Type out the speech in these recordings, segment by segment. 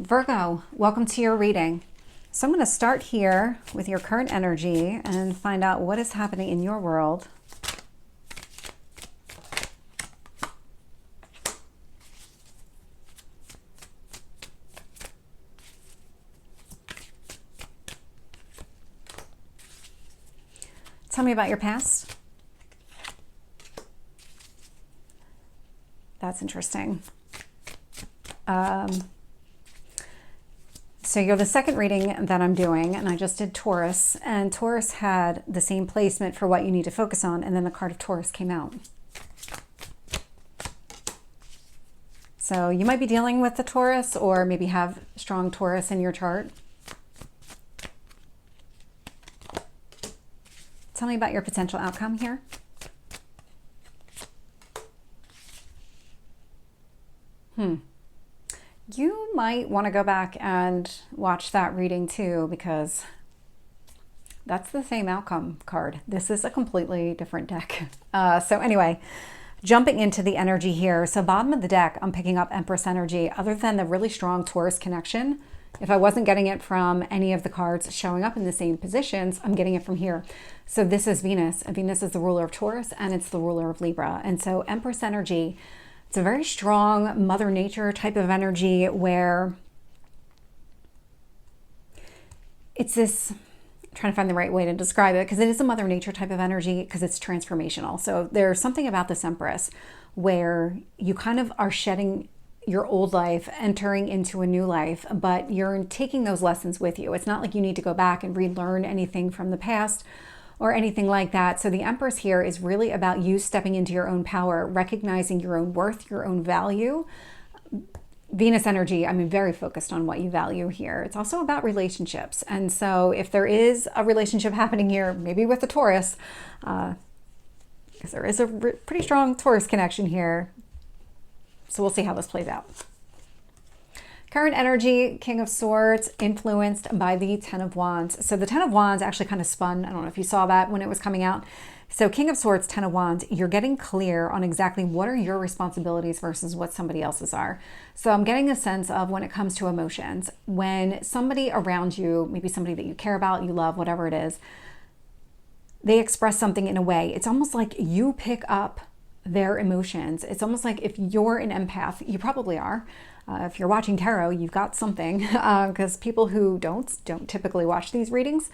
Virgo, welcome to your reading. So I'm going to start here with your current energy and find out what is happening in your world. Tell me about your past. That's interesting. So you're the second reading that I'm doing, and I just did Taurus, and Taurus had the same placement for what you need to focus on, and then the card of Taurus came out. So you might be dealing with the Taurus, or maybe have strong Taurus in your chart. Tell me about your potential outcome here. You might want to go back and watch that reading too, because that's the same outcome card. This is a completely different deck. So anyway, jumping into the energy here. So bottom of the deck, I'm picking up Empress energy. Other than the really strong Taurus connection, if I wasn't getting it from any of the cards showing up in the same positions, I'm getting it from here. So this is Venus. Venus is the ruler of Taurus, and it's the ruler of Libra. And so Empress energy, it's a very strong Mother Nature type of energy where it's this, I'm trying to find the right way to describe it, because it is a Mother Nature type of energy because it's transformational. So there's something about this Empress where you kind of are shedding your old life, entering into a new life, but you're taking those lessons with you. It's not like you need to go back and relearn anything from the past or anything like that. So the Empress here is really about you stepping into your own power, recognizing your own worth, your own value. Venus energy, I'm very focused on what you value here. It's also about relationships. And so if there is a relationship happening here, maybe with the Taurus, because there is a pretty strong Taurus connection here. So we'll see how this plays out. Current energy, King of Swords, influenced by the Ten of Wands. So the Ten of Wands actually kind of spun. I don't know if you saw that when it was coming out. So King of Swords, Ten of Wands, you're getting clear on exactly what are your responsibilities versus what somebody else's are. So I'm getting a sense of when it comes to emotions, when somebody around you, maybe somebody that you care about, you love, whatever it is, they express something in a way, it's almost like you pick up their emotions. It's almost like if you're an empath, you probably are. If you're watching tarot, you've got something, because people who don't typically watch these readings.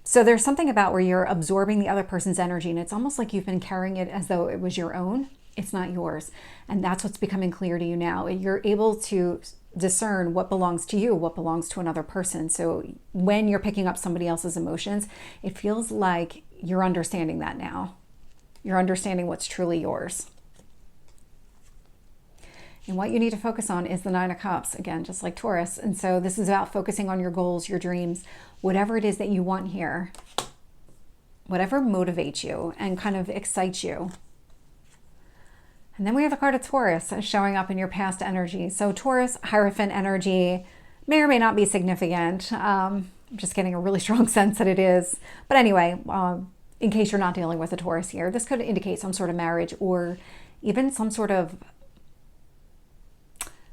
So there's something about where you're absorbing the other person's energy, and it's almost like you've been carrying it as though it was your own. It's not yours. And that's what's becoming clear to you now. You're able to discern what belongs to you, what belongs to another person. So when you're picking up somebody else's emotions, it feels like you're understanding that now. You're understanding what's truly yours. And what you need to focus on is the Nine of Cups, again, just like Taurus. And so this is about focusing on your goals, your dreams, whatever it is that you want here, whatever motivates you and kind of excites you. And then we have the card of Taurus showing up in your past energy. So Taurus, Hierophant energy may or may not be significant. I'm just getting a really strong sense that it is. But anyway, in case you're not dealing with a Taurus here, this could indicate some sort of marriage or even some sort of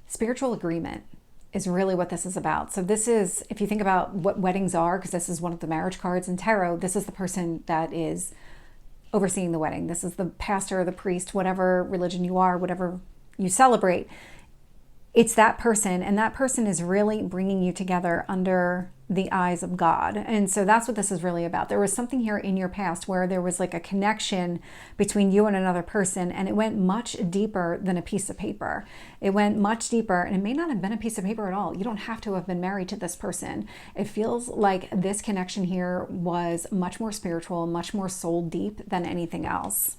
spiritual agreement is really what this is about. So this is, if you think about what weddings are, because this is one of the marriage cards in tarot, this is the person that is overseeing the wedding. This is the pastor, the priest, whatever religion you are, whatever you celebrate. It's that person, and that person is really bringing you together under the eyes of God. And so that's what this is really about. There was something here in your past where there was like a connection between you and another person, and it went much deeper than a piece of paper. It went much deeper, and it may not have been a piece of paper at all. You don't have to have been married to this person. It feels like this connection here was much more spiritual, much more soul deep than anything else.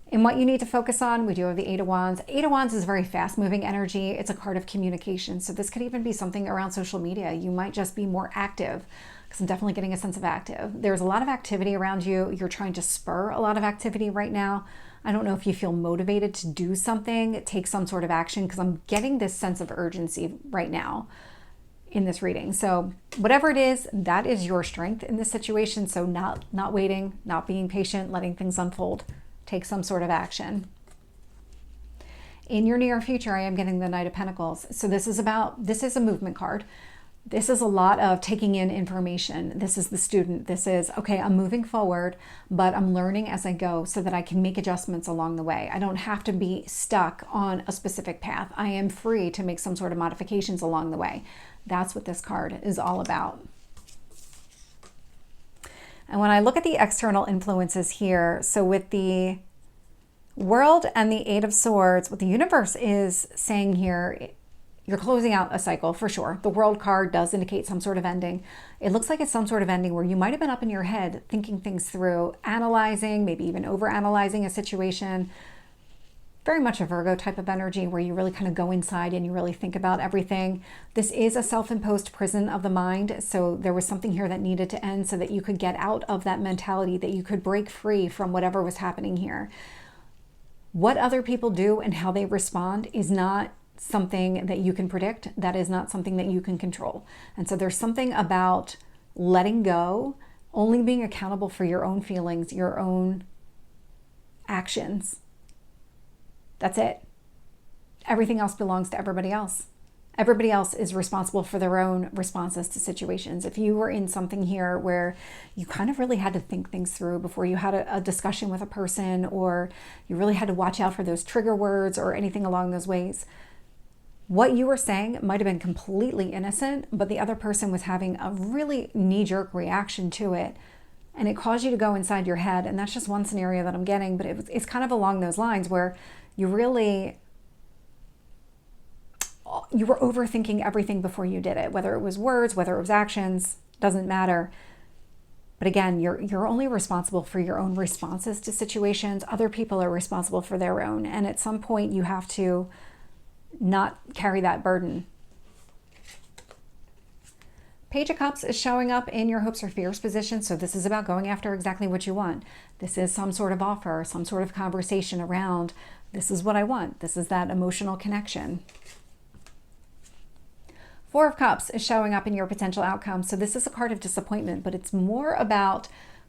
And what you need to focus on, we do have the Eight of Wands. Eight of Wands is very fast-moving energy. It's a card of communication. So this could even be something around social media. You might just be more active, because I'm definitely getting a sense of active. There's a lot of activity around you. You're trying to spur a lot of activity right now. I don't know if you feel motivated to do something, take some sort of action, because I'm getting this sense of urgency right now in this reading. So whatever it is, that is your strength in this situation. So not waiting, not being patient, letting things unfold. Take some sort of action. In your near future, I am getting the Knight of Pentacles. So this is a movement card. This is a lot of taking in information. This is the student. This is, okay, I'm moving forward, but I'm learning as I go so that I can make adjustments along the way. I don't have to be stuck on a specific path. I am free to make some sort of modifications along the way. That's what this card is all about. And when I look at the external influences here, so with the World and the Eight of Swords, what the universe is saying here, you're closing out a cycle for sure. The World card does indicate some sort of ending. It looks like it's some sort of ending where you might have been up in your head thinking things through, analyzing, maybe even over-analyzing a situation. Very much a Virgo type of energy where you really kind of go inside and you really think about everything. This is a self-imposed prison of the mind. So there was something here that needed to end so that you could get out of that mentality, that you could break free from whatever was happening here. What other people do and how they respond is not something that you can predict. That is not something that you can control. And so there's something about letting go, only being accountable for your own feelings, your own actions. That's it. Everything else belongs to everybody else. Everybody else is responsible for their own responses to situations. If you were in something here where you kind of really had to think things through before you had a discussion with a person, or you really had to watch out for those trigger words or anything along those ways, what you were saying might have been completely innocent, but the other person was having a really knee-jerk reaction to it. And it caused you to go inside your head. And that's just one scenario that I'm getting, but it's kind of along those lines where you were overthinking everything before you did it, whether it was words, whether it was actions, doesn't matter. But again, you're only responsible for your own responses to situations. Other people are responsible for their own. And at some point you have to not carry that burden. Page of Cups is showing up in your hopes or fears position. So this is about going after exactly what you want. This is some sort of offer, some sort of conversation around, this is what I want. This is that emotional connection. Four of Cups is showing up in your potential outcome. So this is a card of disappointment, but it's more about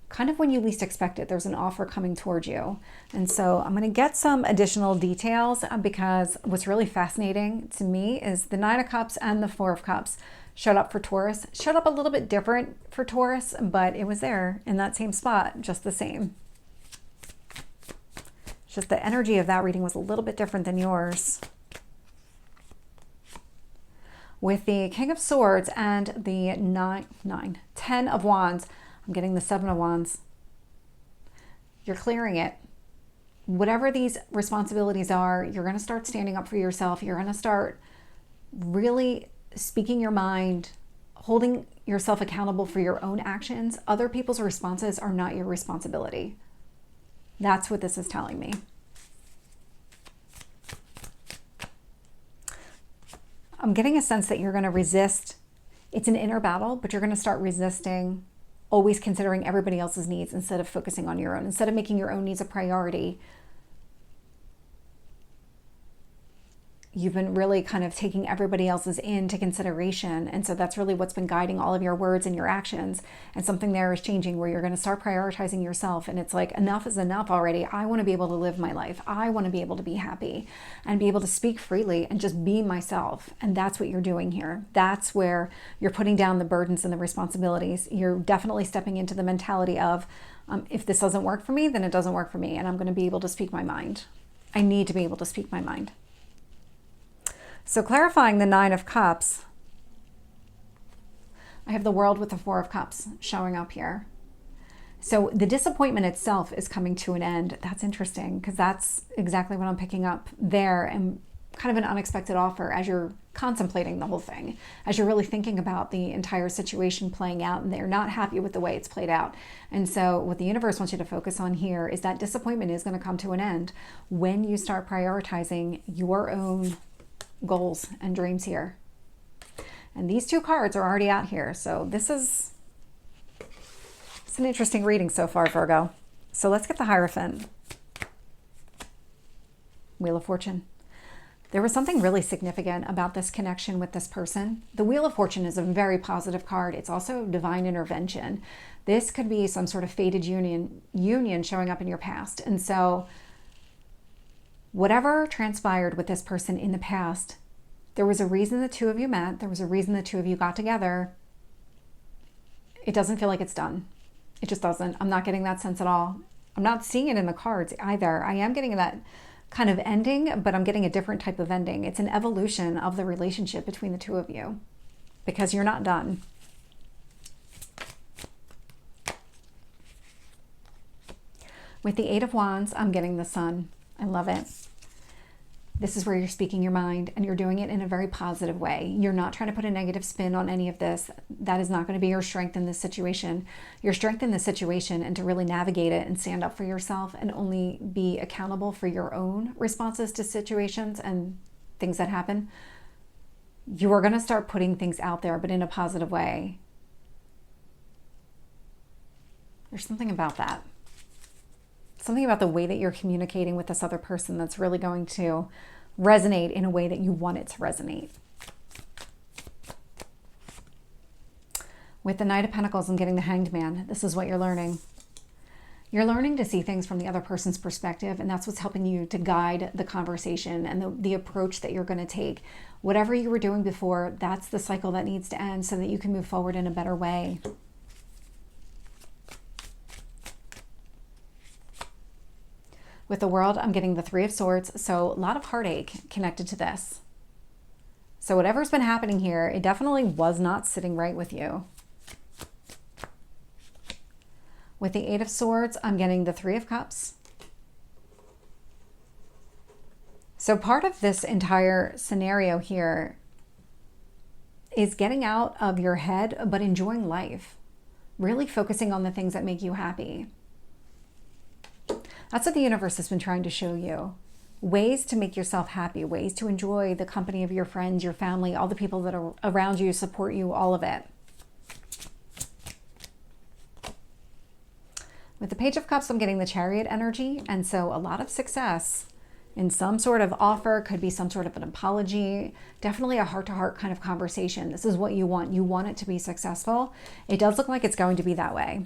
kind of when you least expect it. There's an offer coming towards you. And so I'm going to get some additional details because what's really fascinating to me is the Nine of Cups and the Four of Cups showed up for Taurus. Showed up a little bit different for Taurus, but it was there in that same spot, just the same. Just the energy of that reading was a little bit different than yours. With the King of Swords and the 10 of Wands, I'm getting the 7 of Wands. You're clearing it. Whatever these responsibilities are, you're going to start standing up for yourself. You're going to start really speaking your mind, holding yourself accountable for your own actions. Other people's responses are not your responsibility. That's what this is telling me. I'm getting a sense that you're going to resist. It's an inner battle, but you're going to start resisting always considering everybody else's needs instead of focusing on your own. Instead of making your own needs a priority, you've been really kind of taking everybody else's into consideration. And so that's really what's been guiding all of your words and your actions. And something there is changing where you're going to start prioritizing yourself. And it's like, enough is enough already. I want to be able to live my life. I want to be able to be happy and be able to speak freely and just be myself. And that's what you're doing here. That's where you're putting down the burdens and the responsibilities. You're definitely stepping into the mentality of, if this doesn't work for me, then it doesn't work for me. And I'm going to be able to speak my mind. I need to be able to speak my mind. So clarifying the Nine of Cups, I have the World with the Four of Cups showing up here. So the disappointment itself is coming to an end. That's interesting because that's exactly what I'm picking up there, and kind of an unexpected offer as you're contemplating the whole thing, as you're really thinking about the entire situation playing out and they're not happy with the way it's played out. And so what the universe wants you to focus on here is that disappointment is going to come to an end when you start prioritizing your own goals and dreams here. And these two cards are already out here. So it's an interesting reading so far, Virgo. So let's get the Hierophant. Wheel of Fortune. There was something really significant about this connection with this person. The Wheel of Fortune is a very positive card. It's also divine intervention. This could be some sort of fated union showing up in your past. And so Whatever transpired with this person in the past, there was a reason the two of you met. There was a reason the two of you got together. It doesn't feel like it's done. It just doesn't. I'm not getting that sense at all. I'm not seeing it in the cards either. I am getting that kind of ending, but I'm getting a different type of ending. It's an evolution of the relationship between the two of you because you're not done. With the Eight of Wands, I'm getting the Sun. I love it. This is where you're speaking your mind and you're doing it in a very positive way. You're not trying to put a negative spin on any of this. That is not going to be your strength in this situation. Your strength in this situation and to really navigate it and stand up for yourself and only be accountable for your own responses to situations and things that happen. You are going to start putting things out there, but in a positive way. There's something about that. Something about the way that you're communicating with this other person that's really going to resonate in a way that you want it to resonate. With the Knight of Pentacles, I'm getting the Hanged Man. This is what you're learning. You're learning to see things from the other person's perspective, and that's what's helping you to guide the conversation and the approach that you're going to take. Whatever you were doing before, that's the cycle that needs to end so that you can move forward in a better way. With the World, I'm getting the Three of Swords, so a lot of heartache connected to this. So whatever's been happening here, it definitely was not sitting right with you. With the Eight of Swords, I'm getting the Three of Cups. So part of this entire scenario here is getting out of your head, but enjoying life. Really focusing on the things that make you happy. That's what the universe has been trying to show you. Ways to make yourself happy, ways to enjoy the company of your friends, your family, all the people that are around you, support you, all of it. With the Page of Cups, I'm getting the Chariot energy, and so a lot of success in some sort of offer, could be some sort of an apology, definitely a heart-to-heart kind of conversation. This is what you want. You want it to be successful. It does look like it's going to be that way.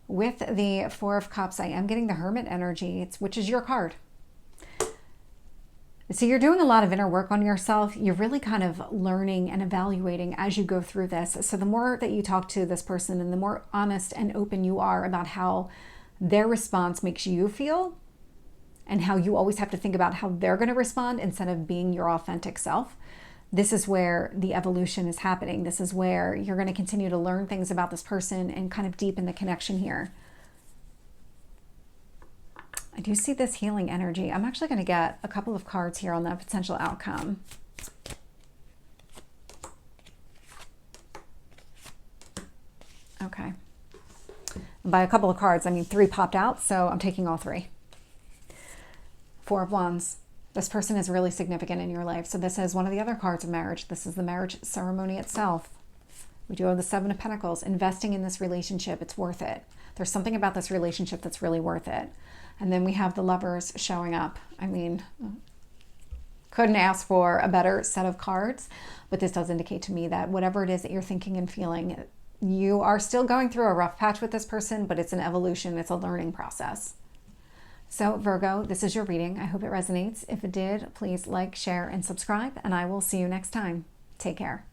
With the Four of Cups, I am getting the Hermit energy, which is your card. So you're doing a lot of inner work on yourself. You're really kind of learning and evaluating as you go through this. So the more that you talk to this person and the more honest and open you are about how their response makes you feel and how you always have to think about how they're going to respond instead of being your authentic self, this is where the evolution is happening. This is where you're going to continue to learn things about this person and kind of deepen the connection here. I do see this healing energy. I'm actually going to get a couple of cards here on that potential outcome. Okay. And by a couple of cards, I mean 3 popped out, so I'm taking all 3. Four of Wands. This person is really significant in your life. So this is one of the other cards of marriage. This is the marriage ceremony itself. We do have the Seven of Pentacles. Investing in this relationship, it's worth it. There's something about this relationship that's really worth it. And then we have the Lovers showing up. I mean, couldn't ask for a better set of cards, but this does indicate to me that whatever it is that you're thinking and feeling, you are still going through a rough patch with this person, but it's an evolution. It's a learning process. So Virgo, this is your reading. I hope it resonates. If it did, please like, share, and subscribe, and I will see you next time. Take care.